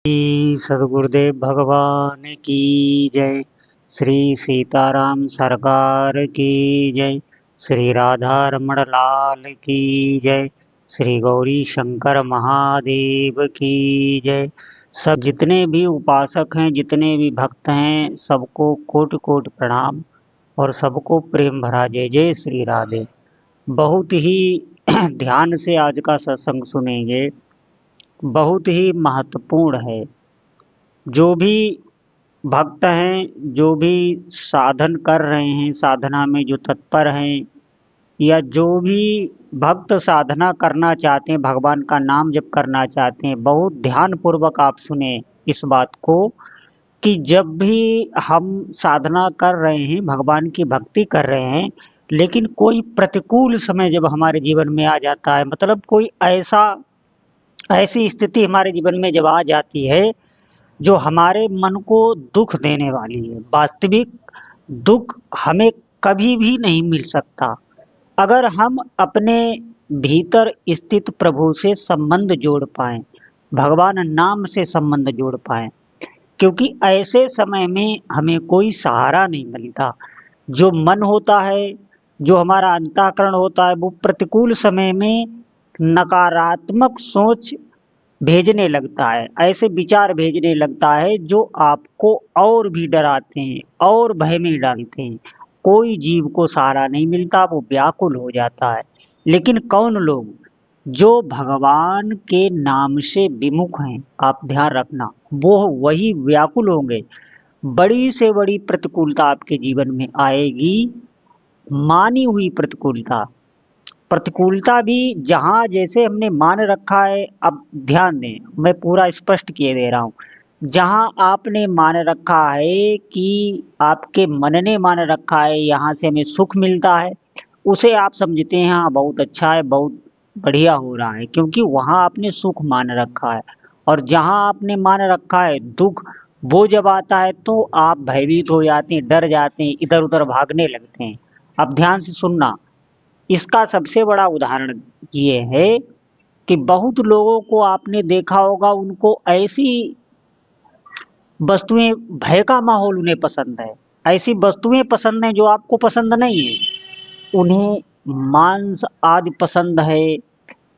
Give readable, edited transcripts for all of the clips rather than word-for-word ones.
सदगुरुदेव भगवान की जय। श्री सीताराम सरकार की जय। श्री राधा रमण लाल की जय। श्री गौरी शंकर महादेव की जय। सब जितने भी उपासक हैं, जितने भी भक्त हैं, सबको कोटि कोटि प्रणाम और सबको प्रेम भरा जय जय श्री राधे। बहुत ही ध्यान से आज का सत्संग सुनेंगे, बहुत ही महत्वपूर्ण है। जो भी भक्त हैं, जो भी साधन कर रहे हैं, साधना में जो तत्पर हैं, या जो भी भक्त साधना करना चाहते हैं, भगवान का नाम जप करना चाहते हैं, बहुत ध्यान पूर्वक आप सुने इस बात को कि जब भी हम साधना कर रहे हैं, भगवान की भक्ति कर रहे हैं, लेकिन कोई प्रतिकूल समय जब हमारे जीवन में आ जाता है, मतलब कोई ऐसी स्थिति हमारे जीवन में जब आ जाती है जो हमारे मन को दुख देने वाली है। वास्तविक दुख हमें कभी भी नहीं मिल सकता अगर हम अपने भीतर स्थित प्रभु से संबंध जोड़ पाएं, भगवान नाम से संबंध जोड़ पाएं, क्योंकि ऐसे समय में हमें कोई सहारा नहीं मिलता। जो मन होता है, जो हमारा अंतःकरण होता है, वो प्रतिकूल समय में नकारात्मक सोच भेजने लगता है, ऐसे विचार भेजने लगता है जो आपको और भी डराते हैं और भय में डालते हैं। कोई जीव को सहारा नहीं मिलता, वो व्याकुल हो जाता है। लेकिन कौन लोग जो भगवान के नाम से विमुख हैं, आप ध्यान रखना, वो वही व्याकुल होंगे। बड़ी से बड़ी प्रतिकूलता आपके जीवन में आएगी, मानी हुई प्रतिकूलता। प्रतिकूलता भी जहाँ जैसे हमने मान रखा है, अब ध्यान दें, मैं पूरा स्पष्ट किए दे रहा हूँ। जहाँ आपने मान रखा है कि आपके मन ने मान रखा है यहाँ से हमें सुख मिलता है, उसे आप समझते हैं हाँ बहुत अच्छा है, बहुत बढ़िया हो रहा है, क्योंकि वहाँ आपने सुख मान रखा है। और जहाँ आपने मान रखा है दुख, वो जब आता है तो आप भयभीत हो जाते हैं, डर जाते हैं, इधर उधर भागने लगते हैं। अब ध्यान से सुनना, इसका सबसे बड़ा उदाहरण ये है कि बहुत लोगों को आपने देखा होगा, उनको ऐसी वस्तुएं, भय का माहौल उन्हें पसंद है, ऐसी वस्तुएं पसंद हैं जो आपको पसंद नहीं है। उन्हें मांस आदि पसंद है,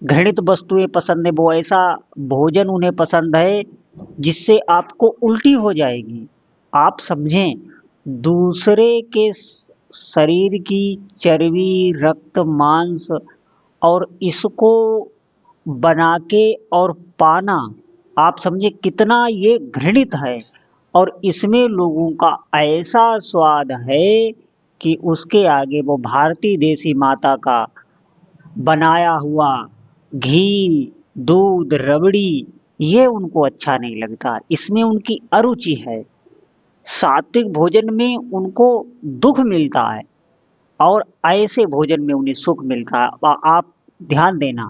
घृणित वस्तुएं पसंद है, वो ऐसा भोजन उन्हें पसंद है जिससे आपको उल्टी हो जाएगी। आप समझें, दूसरे के शरीर की चर्बी, रक्त, मांस और इसको बना के और पाना, आप समझे कितना ये घृणित है। और इसमें लोगों का ऐसा स्वाद है कि उसके आगे वो भारतीय देसी माता का बनाया हुआ घी, दूध, रबड़ी, ये उनको अच्छा नहीं लगता, इसमें उनकी अरुचि है। सात्विक भोजन में उनको दुख मिलता है और ऐसे भोजन में उन्हें सुख मिलता है। आप ध्यान देना,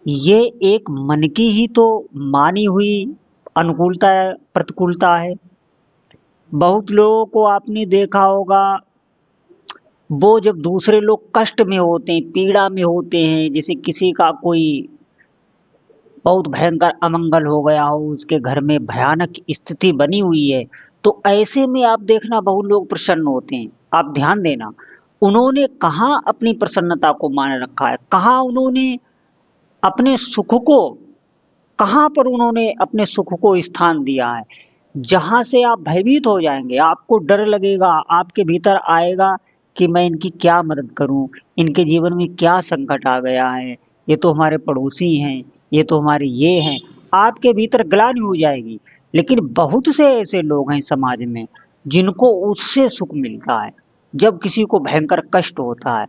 ये एक मन की ही तो मानी हुई अनुकूलता है, प्रतिकूलता है। बहुत लोगों को आपने देखा होगा, वो जब दूसरे लोग कष्ट में होते हैं, पीड़ा में होते हैं, जैसे किसी का कोई बहुत भयंकर अमंगल हो गया हो, उसके घर में भयानक स्थिति बनी हुई है, तो ऐसे में आप देखना बहुत लोग प्रसन्न होते हैं। आप ध्यान देना, उन्होंने कहाँ अपनी प्रसन्नता को मान रखा है, कहाँ उन्होंने अपने सुख को, कहाँ पर उन्होंने अपने सुख को स्थान दिया है। जहाँ से आप भयभीत हो जाएंगे, आपको डर लगेगा, आपके भीतर आएगा कि मैं इनकी क्या मदद करूं, इनके जीवन में क्या संकट आ गया है, ये तो हमारे पड़ोसी हैं, ये तो हमारे ये हैं, आपके भीतर ग्लानि हो जाएगी। लेकिन बहुत से ऐसे लोग हैं समाज में जिनको उससे सुख मिलता है, जब किसी को भयंकर कष्ट होता है।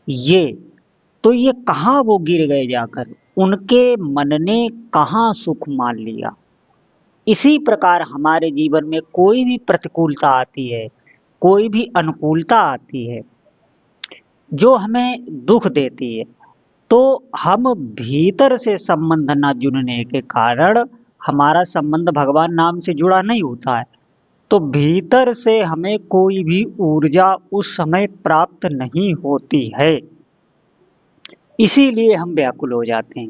ये कहाँ वो गिर गए जाकर, उनके मन ने कहाँ सुख मान लिया। इसी प्रकार हमारे जीवन में कोई भी प्रतिकूलता आती है, कोई भी अनुकूलता आती है जो हमें दुख देती है, तो हम भीतर से संबंध न जुड़ने के कारण हमारा संबंध भगवान नाम से जुड़ा नहीं होता है, तो भीतर से हमें कोई भी ऊर्जा उस समय प्राप्त नहीं होती है। इसीलिए हम व्याकुल हो जाते हैं।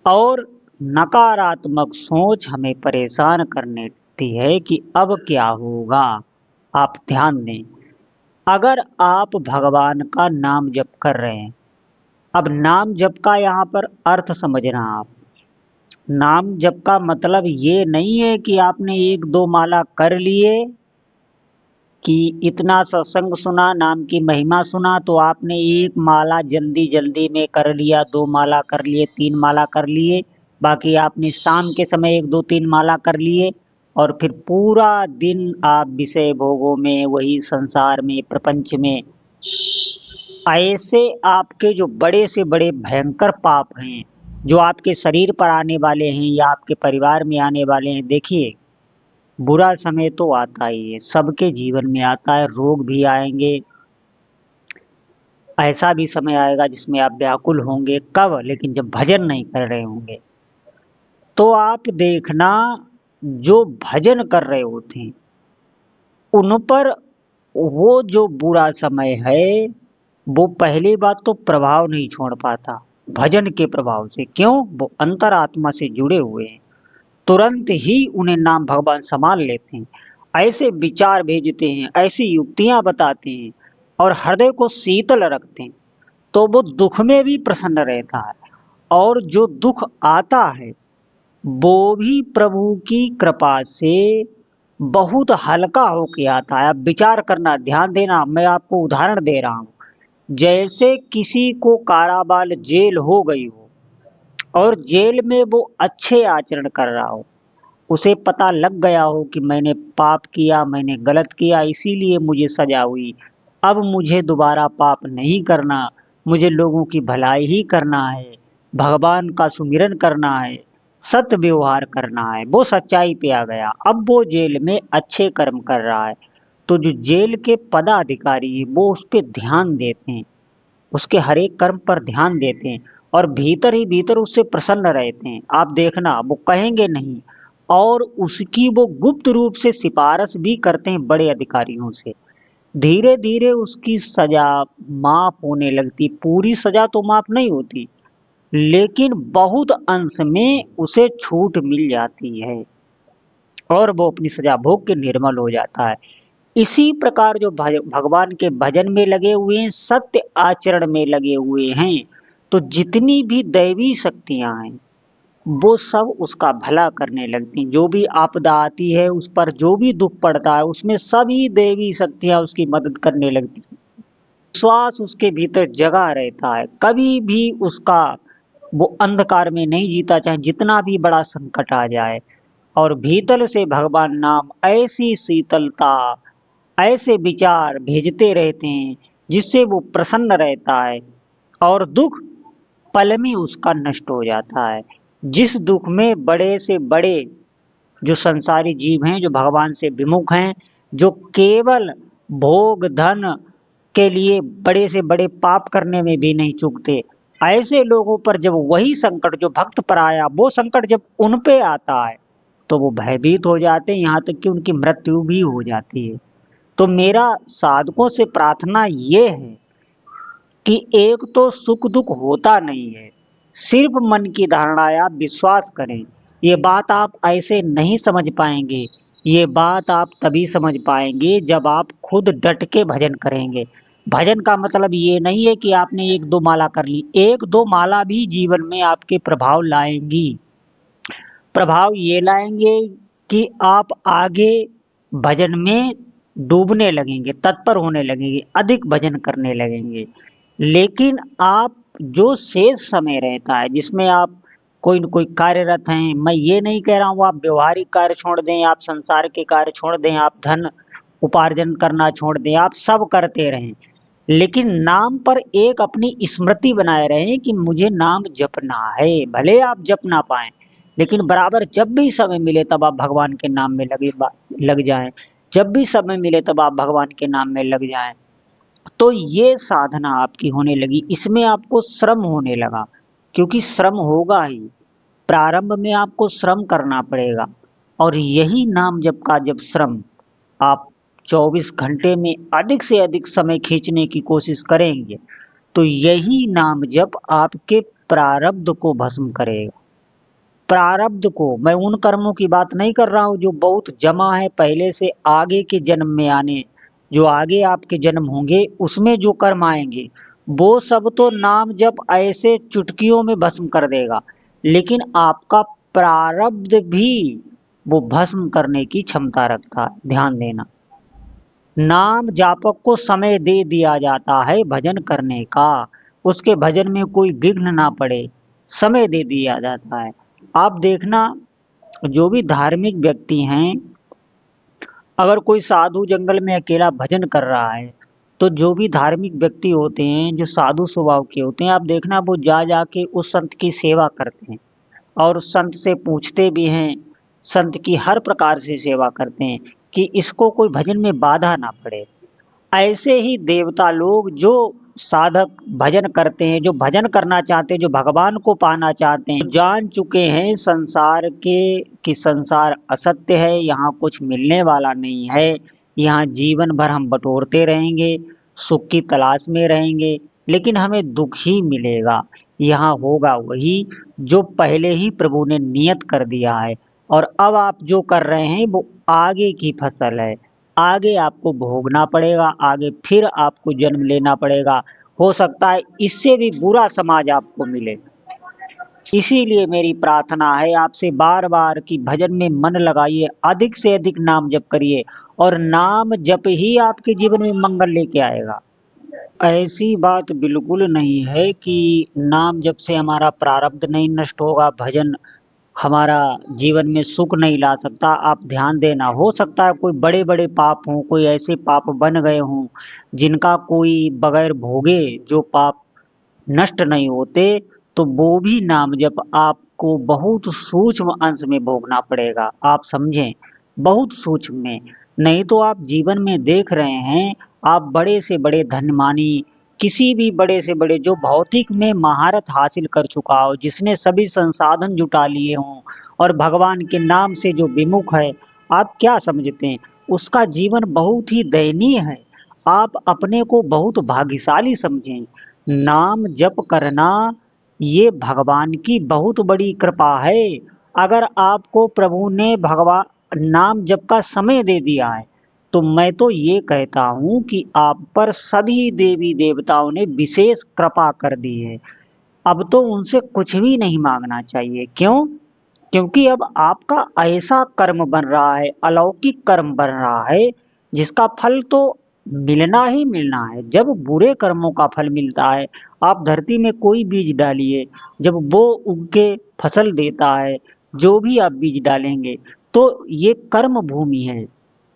और नकारात्मक सोच हमें परेशान करने लगती है कि अब क्या होगा। आप ध्यान दें, अगर आप भगवान का नाम जप कर रहे हैं, अब नाम जप का यहाँ पर अर्थ समझना आप। नाम जप का मतलब ये नहीं है कि आपने एक दो माला कर लिए, कि इतना सत्संग सुना, नाम की महिमा सुना, तो आपने एक माला जल्दी जल्दी में कर लिया, दो माला कर लिए, तीन माला कर लिए, बाकी आपने शाम के समय एक दो तीन माला कर लिए, और फिर पूरा दिन आप विषय भोगों में, वही संसार में, प्रपंच में। ऐसे आपके जो बड़े से बड़े भयंकर पाप हैं, जो आपके शरीर पर आने वाले हैं या आपके परिवार में आने वाले हैं। देखिए, बुरा समय तो आता ही है, सबके जीवन में आता है, रोग भी आएंगे, ऐसा भी समय आएगा जिसमें आप व्याकुल होंगे। कब? लेकिन जब भजन नहीं कर रहे होंगे। तो आप देखना, जो भजन कर रहे होते हैं उन पर वो जो बुरा समय है, वो पहली बात तो प्रभाव नहीं छोड़ पाता भजन के प्रभाव से। क्यों? वो अंतरात्मा से जुड़े हुए हैं, तुरंत ही उन्हें नाम भगवान संभाल लेते हैं, ऐसे विचार भेजते हैं, ऐसी युक्तियां बताते हैं और हृदय को शीतल रखते हैं, तो वो दुख में भी प्रसन्न रहता है। और जो दुख आता है वो भी प्रभु की कृपा से बहुत हल्का होके आता है। अब विचार करना, ध्यान देना, मैं आपको उदाहरण दे रहा हूँ। जैसे किसी को कारावास जेल हो गई हो और जेल में वो अच्छे आचरण कर रहा हो, उसे पता लग गया हो कि मैंने पाप किया, मैंने गलत किया, इसीलिए मुझे सजा हुई, अब मुझे दोबारा पाप नहीं करना, मुझे लोगों की भलाई ही करना है, भगवान का सुमिरन करना है, सत्य व्यवहार करना है। वो सच्चाई पे आ गया, अब वो जेल में अच्छे कर्म कर रहा है। तो जो जेल के पदाधिकारी है वो उस पर ध्यान देते हैं, उसके हर एक कर्म पर ध्यान देते हैं और भीतर ही भीतर उससे प्रसन्न रहते हैं। आप देखना, वो कहेंगे नहीं, और उसकी वो गुप्त रूप से सिफारिश भी करते हैं बड़े अधिकारियों से। धीरे धीरे उसकी सजा माफ होने लगती। पूरी सजा तो माफ नहीं होती, लेकिन बहुत अंश में उसे छूट मिल जाती है और वो अपनी सजा भोग के निर्मल हो जाता है। इसी प्रकार जो भगवान के भजन में लगे हुए हैं, सत्य आचरण में लगे हुए हैं, तो जितनी भी दैवी शक्तियां हैं वो सब उसका भला करने लगती हैं। जो भी आपदा आती है, उस पर जो भी दुख पड़ता है, उसमें सभी देवी शक्तियां उसकी मदद करने लगती हैं। विश्वास उसके भीतर जगा रहता है, कभी भी उसका वो अंधकार में नहीं जीता, चाहे जितना भी बड़ा संकट आ जाए। और भीतर से भगवान नाम ऐसी शीतलता, ऐसे विचार भेजते रहते हैं जिससे वो प्रसन्न रहता है और दुख पल में उसका नष्ट हो जाता है। जिस दुख में बड़े से बड़े जो संसारी जीव हैं, जो भगवान से विमुख हैं, जो केवल भोग धन के लिए बड़े से बड़े पाप करने में भी नहीं चूकते, ऐसे लोगों पर जब वही संकट जो भक्त पर आया, वो संकट जब उन पे आता है तो वो भयभीत हो जाते हैं, यहाँ तक कि उनकी मृत्यु भी हो जाती है। तो मेरा साधकों से प्रार्थना ये है कि एक तो सुख दुख होता नहीं है, सिर्फ मन की धारणा है। आप विश्वास करें, ये बात आप ऐसे नहीं समझ पाएंगे। ये बात आप तभी समझ पाएंगे जब आप खुद डट के भजन करेंगे। भजन का मतलब ये नहीं है कि आपने एक दो माला कर ली, एक दो माला भी जीवन में आपके प्रभाव लाएंगी। प्रभाव ये लाएंगे कि आप आगे भजन में डूबने लगेंगे, तत्पर होने लगेंगे, अधिक भजन करने लगेंगे। लेकिन आप जो शेष समय रहता है जिसमें आप कोई न कोई कार्यरत हैं, मैं ये नहीं कह रहा हूँ आप व्यवहारिक कार्य छोड़ दें, आप संसार के कार्य छोड़ दें, आप धन उपार्जन करना छोड़ दें, आप सब करते रहें, लेकिन नाम पर एक अपनी स्मृति बनाए रहें कि मुझे नाम जपना है। भले आप जप ना पाए, लेकिन बराबर जब भी समय मिले तब आप भगवान के नाम में लग जाएं। जब भी समय मिले तब आप भगवान के नाम में लग जाएं। तो ये साधना आपकी होने लगी, इसमें आपको श्रम होने लगा, क्योंकि श्रम होगा ही, प्रारंभ में आपको श्रम करना पड़ेगा। और यही नाम जप का जब श्रम आप 24 घंटे में अधिक से अधिक समय खींचने की कोशिश करेंगे, तो यही नाम जप आपके प्रारब्ध को भस्म करेगा। प्रारब्ध को, मैं उन कर्मों की बात नहीं कर रहा हूँ जो बहुत जमा है पहले से, आगे के जन्म में आने, जो आगे आपके जन्म होंगे उसमें जो कर्म आएंगे वो सब तो नाम जब ऐसे चुटकियों में भस्म कर देगा, लेकिन आपका प्रारब्ध भी वो भस्म करने की क्षमता रखता है। ध्यान देना, नाम जापक को समय दे दिया जाता है भजन करने का, उसके भजन में कोई विघ्न ना पड़े, समय दे दिया जाता है। आप देखना, जो भी धार्मिक व्यक्ति हैं, अगर कोई साधु जंगल में अकेला भजन कर रहा है, तो जो भी धार्मिक व्यक्ति होते हैं जो साधु स्वभाव के होते हैं, आप देखना वो जा जाके उस संत की सेवा करते हैं और उस संत से पूछते भी हैं, संत की हर प्रकार से सेवा करते हैं कि इसको कोई भजन में बाधा ना पड़े। ऐसे ही देवता लोग जो साधक भजन करते हैं, जो भजन करना चाहते हैं, जो भगवान को पाना चाहते हैं, जान चुके हैं संसार के कि संसार असत्य है, यहाँ कुछ मिलने वाला नहीं है, यहाँ जीवन भर हम बटोरते रहेंगे, सुख की तलाश में रहेंगे, लेकिन हमें दुख ही मिलेगा। यहाँ होगा वही जो पहले ही प्रभु ने नियत कर दिया है, और अब आप जो कर रहे हैं वो आगे की फसल है, आगे आपको भोगना पड़ेगा, आगे फिर आपको जन्म लेना पड़ेगा, हो सकता है इससे भी बुरा समाज आपको मिले। इसीलिए मेरी प्रार्थना है आपसे बार बार कि भजन में मन लगाइए, अधिक से अधिक नाम जप करिए, और नाम जप ही आपके जीवन में मंगल लेके आएगा। ऐसी बात बिल्कुल नहीं है कि नाम जप से हमारा प्रारब्ध नहीं नष्ट होगा, भजन हमारा जीवन में सुख नहीं ला सकता। आप ध्यान देना, हो सकता है कोई बड़े बड़े पाप हों, कोई ऐसे पाप बन गए हों जिनका कोई बगैर भोगे जो पाप नष्ट नहीं होते, तो वो भी नाम जप आपको बहुत सूक्ष्म अंश में भोगना पड़ेगा। आप समझें, बहुत सूक्ष्म में, नहीं तो आप जीवन में देख रहे हैं, आप बड़े से बड़े धनमानी, किसी भी बड़े से बड़े जो भौतिक में महारत हासिल कर चुका हो, जिसने सभी संसाधन जुटा लिए हों और भगवान के नाम से जो विमुख है, आप क्या समझते हैं उसका जीवन बहुत ही दयनीय है। आप अपने को बहुत भाग्यशाली समझें। नाम जप करना ये भगवान की बहुत बड़ी कृपा है। अगर आपको प्रभु ने भगवान नाम जप का समय दे दिया है, तो मैं तो ये कहता हूँ कि आप पर सभी देवी देवताओं ने विशेष कृपा कर दी है। अब तो उनसे कुछ भी नहीं मांगना चाहिए। क्यों? क्योंकि अब आपका ऐसा कर्म बन रहा है, अलौकिक कर्म बन रहा है, जिसका फल तो मिलना ही मिलना है। जब बुरे कर्मों का फल मिलता है, आप धरती में कोई बीज डालिए, जब वो उग के फसल देता है, जो भी आप बीज डालेंगे, तो ये कर्म भूमि है,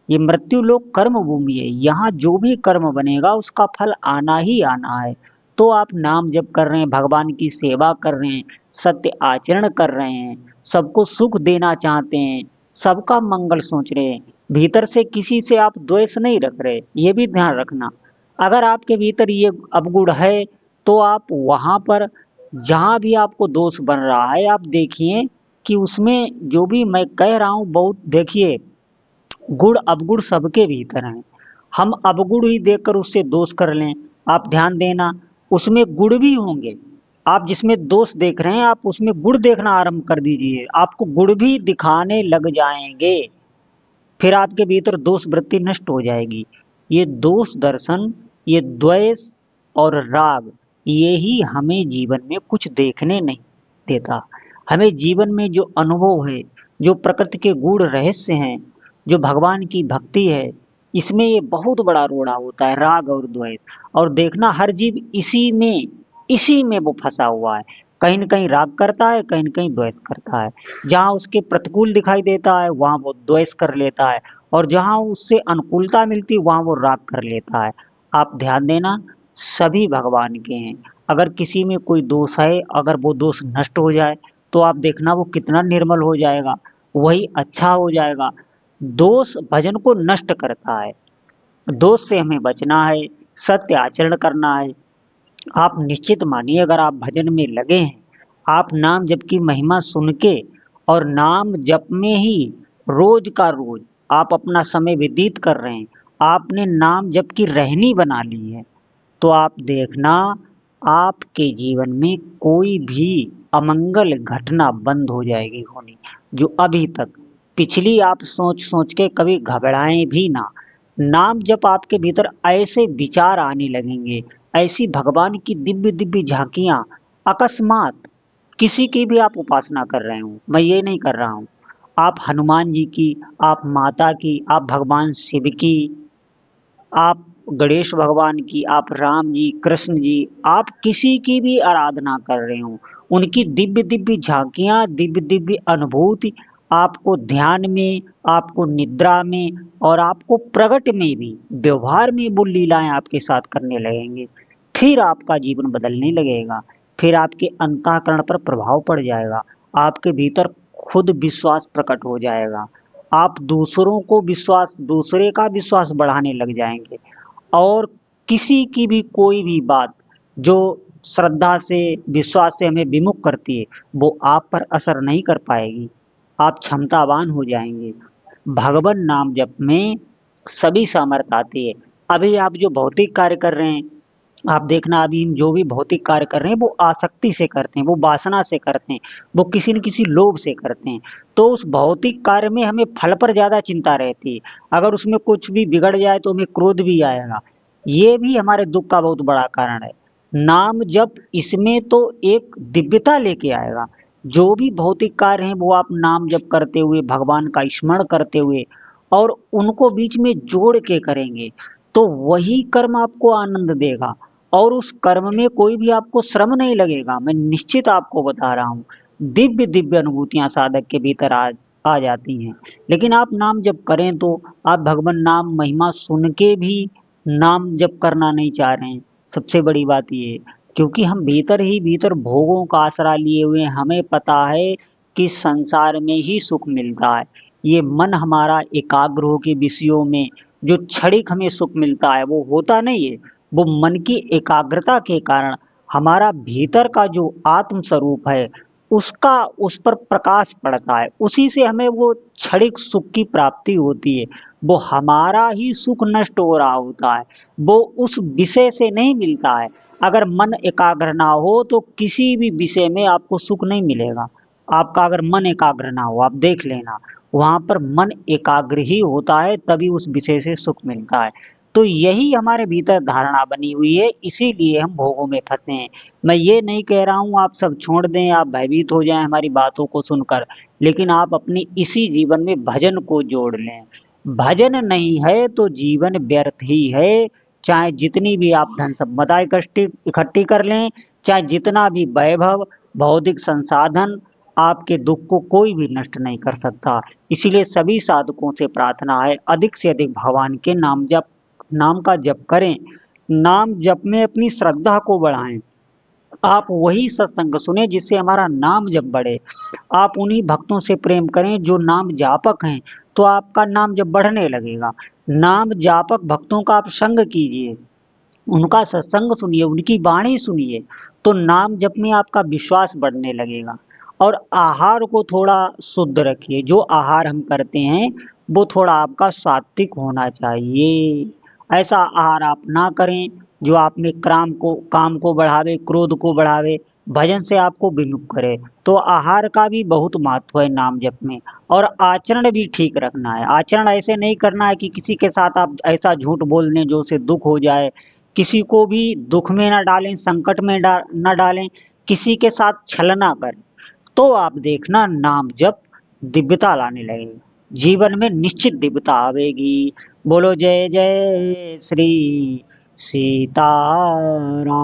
ये मृत्यु लोक कर्म भूमि है। यहाँ जो भी कर्म बनेगा उसका फल आना ही आना है। तो आप नाम जप कर रहे हैं, भगवान की सेवा कर रहे हैं, सत्य आचरण कर रहे हैं, सबको सुख देना चाहते हैं, सबका मंगल सोच रहे हैं, भीतर से किसी से आप द्वेष नहीं रख रहे, ये भी ध्यान रखना। अगर आपके भीतर ये अवगुण है, तो आप वहाँ पर जहाँ भी आपको दोष बन रहा है, आप देखिए कि उसमें जो भी मैं कह रहा हूँ, बहुत देखिए, गुण अवगुण सबके भीतर हैं। हम अवगुण ही देखकर उससे दोष कर लें, आप ध्यान देना, उसमें गुण भी होंगे। आप जिसमें दोष देख रहे हैं, आप उसमें गुण देखना आरंभ कर दीजिए, आपको गुण भी दिखाने लग जाएंगे, फिर आपके भीतर दोष वृत्ति नष्ट हो जाएगी। ये दोष दर्शन, ये द्वेष और राग, ये ही हमें जीवन में कुछ देखने नहीं देता। हमें जीवन में जो अनुभव है, जो प्रकृति के गूढ़ रहस्य हैं, जो भगवान की भक्ति है, इसमें ये बहुत बड़ा रोड़ा होता है, राग और द्वेष। और देखना, हर जीव इसी में वो फंसा हुआ है, कहीं न कहीं राग करता है, कहीं न कहीं द्वेष करता है। जहाँ उसके प्रतिकूल दिखाई देता है वहाँ वो द्वेष कर लेता है, और जहाँ उससे अनुकूलता मिलती है वहाँ वो राग कर लेता है। आप ध्यान देना, सभी भगवान के हैं। अगर किसी में कोई दोष है, अगर वो दोष नष्ट हो जाए, तो आप देखना वो कितना निर्मल हो जाएगा, वही अच्छा हो जाएगा। दोष भजन को नष्ट करता है, दोष से हमें बचना है, सत्य आचरण करना है। आप निश्चित मानिए, अगर आप भजन में लगे हैं, आप नाम जप की महिमा सुन के और नाम जप में ही रोज का रोज आप अपना समय व्यतीत कर रहे हैं, आपने नाम जप की रहनी बना ली है, तो आप देखना आपके जीवन में कोई भी अमंगल घटना बंद हो जाएगी होनी, जो अभी तक पिछली आप सोच सोच के कभी घबराएं भी ना। नाम जप आपके भीतर ऐसे विचार आने लगेंगे, ऐसी भगवान की दिव्य दिव्य झांकियां, अकस्मात किसी की भी आप उपासना कर रहे हो, मैं ये नहीं कर रहा हूँ, आप हनुमान जी की, आप माता की, आप भगवान शिव की, आप गणेश भगवान की, आप राम जी, कृष्ण जी, आप किसी की भी आराधना कर रहे हो, उनकी दिव्य दिव्य झांकियां, दिव्य दिव्य अनुभूति आपको ध्यान में, आपको निद्रा में और आपको प्रगट में भी, व्यवहार में वो लीलाएं आपके साथ करने लगेंगे। फिर आपका जीवन बदलने लगेगा, फिर आपके अंतःकरण पर प्रभाव पड़ जाएगा, आपके भीतर खुद विश्वास प्रकट हो जाएगा, आप दूसरों को विश्वास, दूसरे का विश्वास बढ़ाने लग जाएंगे और किसी की भी कोई भी बात जो श्रद्धा से, विश्वास से हमें विमुख करती है, वो आप पर असर नहीं कर पाएगी, आप क्षमतावान हो जाएंगे। भगवान नाम जप में सभी सामर्थ्य आती है। अभी आप जो भौतिक कार्य कर रहे हैं, आप देखना अभी हम जो भी भौतिक कार्य कर रहे हैं वो आसक्ति से करते हैं, वो वासना से करते हैं, वो किसी न किसी लोभ से करते हैं। तो उस भौतिक कार्य में हमें फल पर ज्यादा चिंता रहती है, अगर उसमें कुछ भी बिगड़ जाए तो हमें क्रोध भी आएगा, ये भी हमारे दुख का बहुत बड़ा कारण है। नाम जप इसमें तो एक दिव्यता लेके आएगा, जो भी भौतिक कार्य हैं वो आप नाम जप करते हुए, भगवान का स्मरण करते हुए और उनको बीच में जोड़ के करेंगे, तो वही कर्म आपको आनंद देगा और उस कर्म में कोई भी आपको श्रम नहीं लगेगा। मैं निश्चित आपको बता रहा हूँ, दिव्य दिव्य अनुभूतियां साधक के भीतर आ जाती हैं। लेकिन आप नाम जप करें तो आप भगवान नाम महिमा सुन के भी नाम जप करना नहीं चाह रहे हैं, सबसे बड़ी बात ये है, क्योंकि हम भीतर ही भीतर भोगों का आसरा लिए हुए हैं। हमें पता है कि संसार में ही सुख मिलता है, ये मन हमारा एकाग्र हो के विषयों में जो क्षणिक हमें सुख मिलता है वो होता नहीं है, वो मन की एकाग्रता के कारण हमारा भीतर का जो आत्म स्वरूप है उसका, उस पर प्रकाश पड़ता है, उसी से हमें वो क्षणिक सुख की प्राप्ति होती है। वो हमारा ही सुख नष्ट हो रहा होता है, वो उस विषय से नहीं मिलता है। अगर मन एकाग्र ना हो तो किसी भी विषय में आपको सुख नहीं मिलेगा। आपका अगर मन एकाग्र ना हो, आप देख लेना, वहां पर मन एकाग्र ही होता है तभी उस विषय से सुख मिलता है। तो यही हमारे भीतर धारणा बनी हुई है, इसीलिए हम भोगों में फंसे हैं। मैं ये नहीं कह रहा हूँ आप सब छोड़ दें, आप भयभीत हो जाएं हमारी बातों को सुनकर, लेकिन आप अपनी इसी जीवन में भजन को जोड़ लें। भजन नहीं है तो जीवन व्यर्थ ही है, चाहे जितनी भी आप धन संपदा इकट्ठी कर लें, चाहे जितना भी वैभव, भौतिक संसाधन, आपके दुख को कोई भी नष्ट नहीं कर सकता। इसीलिए सभी साधकों से प्रार्थना है, अधिक से अधिक भगवान के नाम का जप करें, नाम जप में अपनी श्रद्धा को बढ़ाएं। आप वही सत्संग सुने जिससे हमारा नाम जप बढ़े, आप उन्हीं भक्तों से प्रेम करें जो नाम जापक हैं, तो आपका नाम जब बढ़ने लगेगा। नाम जापक भक्तों का आप संग कीजिए, उनका सत्संग सुनिए, उनकी वाणी सुनिए, तो नाम जप में आपका विश्वास बढ़ने लगेगा। और आहार को थोड़ा शुद्ध रखिए, जो आहार हम करते हैं वो थोड़ा आपका सात्विक होना चाहिए। ऐसा आहार आप ना करें जो आप में काम को बढ़ावे, क्रोध को बढ़ावे, भजन से आपको विमुख करे। तो आहार का भी बहुत महत्व है नाम जप में। और आचरण भी ठीक रखना है, आचरण ऐसे नहीं करना है कि किसी के साथ आप ऐसा झूठ बोल दें जो उसे दुख हो जाए, किसी को भी दुख में ना डालें, संकट में ना डालें, किसी के साथ छल ना करें, तो आप देखना नाम जप दिव्यता लाने लगेगा, जीवन में निश्चित दिव्यता आवेगी। बोलो जय जय श्री सीताराम।